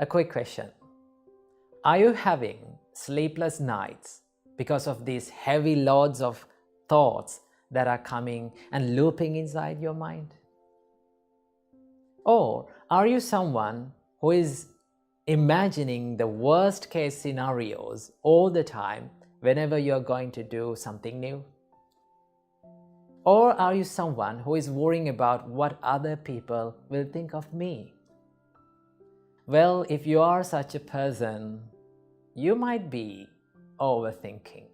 A quick question. Are you having sleepless nights because of these heavy loads of thoughts that are coming and looping inside your mind? Or are you someone who is imagining the worst case scenarios all the time whenever you're going to do something new? Or are you someone who is worrying about what other people will think of me? Well, if you are such a person, you might be overthinking.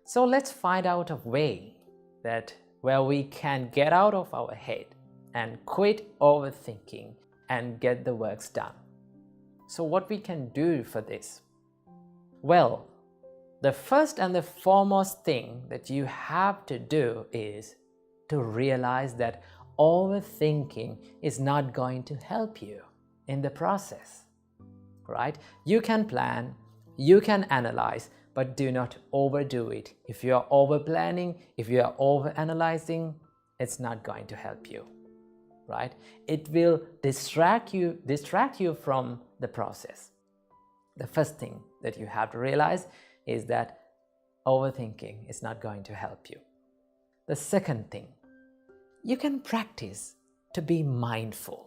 So let's find out a way where we can get out of our head and quit overthinking and get the works done. So what we can do for this? Well, the first and the foremost thing that you have to do is to realize that overthinking is not going to help you in the process, right? You can plan, you can analyze, but do not overdo it. If you are over planning, if you are over analyzing, it's not going to help you, right? It will distract you from the process. The first thing that you have to realize is that overthinking is not going to help you. The second thing, you can practice to be mindful.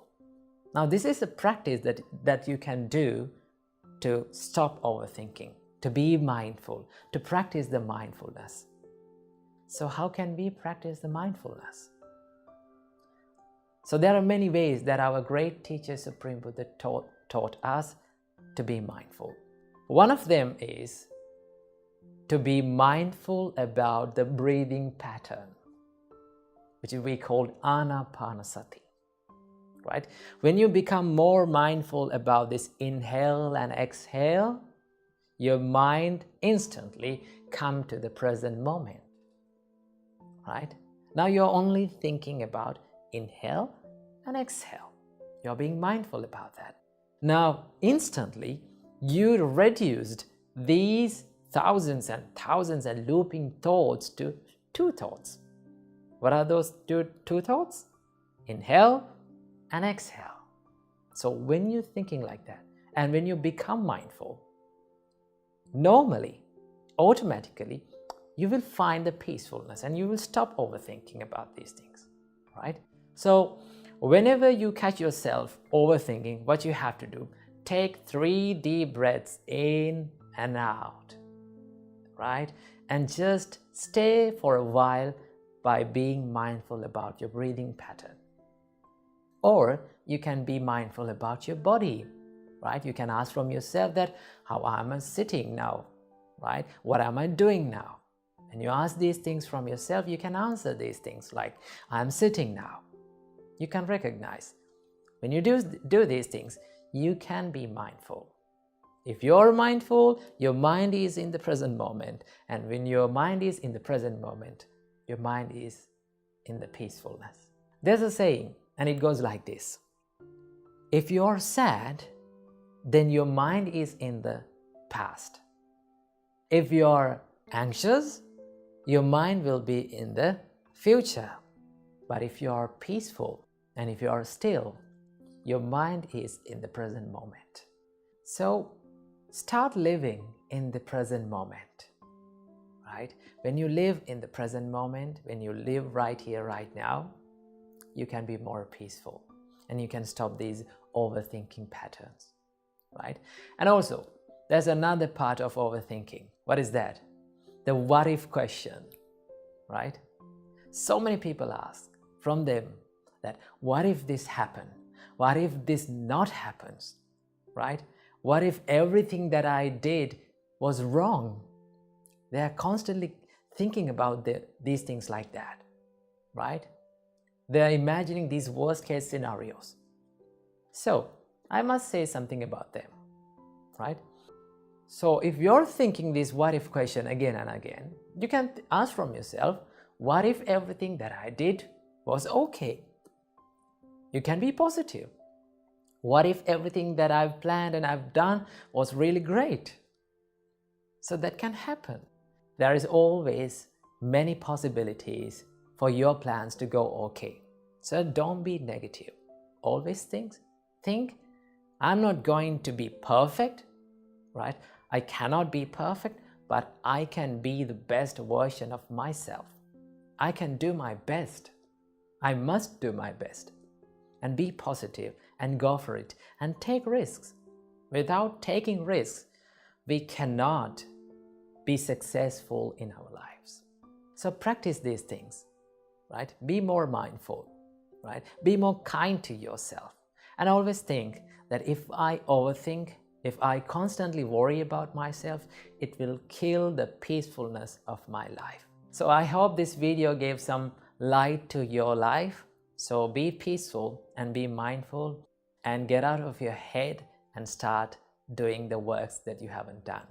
Now, this is a practice that you can do to stop overthinking, to be mindful, to practice the mindfulness. So how can we practice the mindfulness? So there are many ways that our great teacher Supreme Buddha taught us to be mindful. One of them is to be mindful about the breathing pattern, which we call anapanasati, right? When you become more mindful about this inhale and exhale, your mind instantly comes to the present moment, right? Now you're only thinking about inhale and exhale. You're being mindful about that. Now, instantly, you reduced these thousands and thousands and looping thoughts to two thoughts. What are those two thoughts? Inhale and exhale. So when you're thinking like that, and when you become mindful, normally, automatically, you will find the peacefulness and you will stop overthinking about these things, right? So whenever you catch yourself overthinking, what you have to do, take 3 deep breaths in and out, right? And just stay for a while by being mindful about your breathing pattern. Or you can be mindful about your body, right? You can ask from yourself that, how am I sitting now, right? What am I doing now? And you ask these things from yourself, you can answer these things like, I'm sitting now. You can recognize. When you do these things, you can be mindful. If you're mindful, your mind is in the present moment. And when your mind is in the present moment, your mind is in the peacefulness. There's a saying, and it goes like this. If you're sad, then your mind is in the past. If you're anxious, your mind will be in the future. But if you are peaceful and if you are still, your mind is in the present moment. So start living in the present moment, right? When you live in the present moment, when you live right here, right now, you can be more peaceful and you can stop these overthinking patterns, right? And also, there's another part of overthinking. What is that? The what if question, right? So many people ask from them that, what if this happened? What if this not happens, right? What if everything that I did was wrong? They are constantly thinking about these things like that, right? They are imagining these worst case scenarios. So I must say something about them, right? So if you're thinking this what if question again and again, you can ask from yourself, what if everything that I did was okay? You can be positive. What if everything that I've planned and I've done was really great? So that can happen. There is always many possibilities for your plans to go okay. So don't be negative. Always think I'm not going to be perfect, right? I cannot be perfect, but I can be the best version of myself. I can do my best. I must do my best. And be positive and go for it and take risks. Without taking risks, we cannot be successful in our lives. So practice these things, right? Be more mindful, right? Be more kind to yourself. And always think that if I overthink, if I constantly worry about myself, it will kill the peacefulness of my life. So I hope this video gave some light to your life. So be peaceful and be mindful and get out of your head and start doing the works that you haven't done.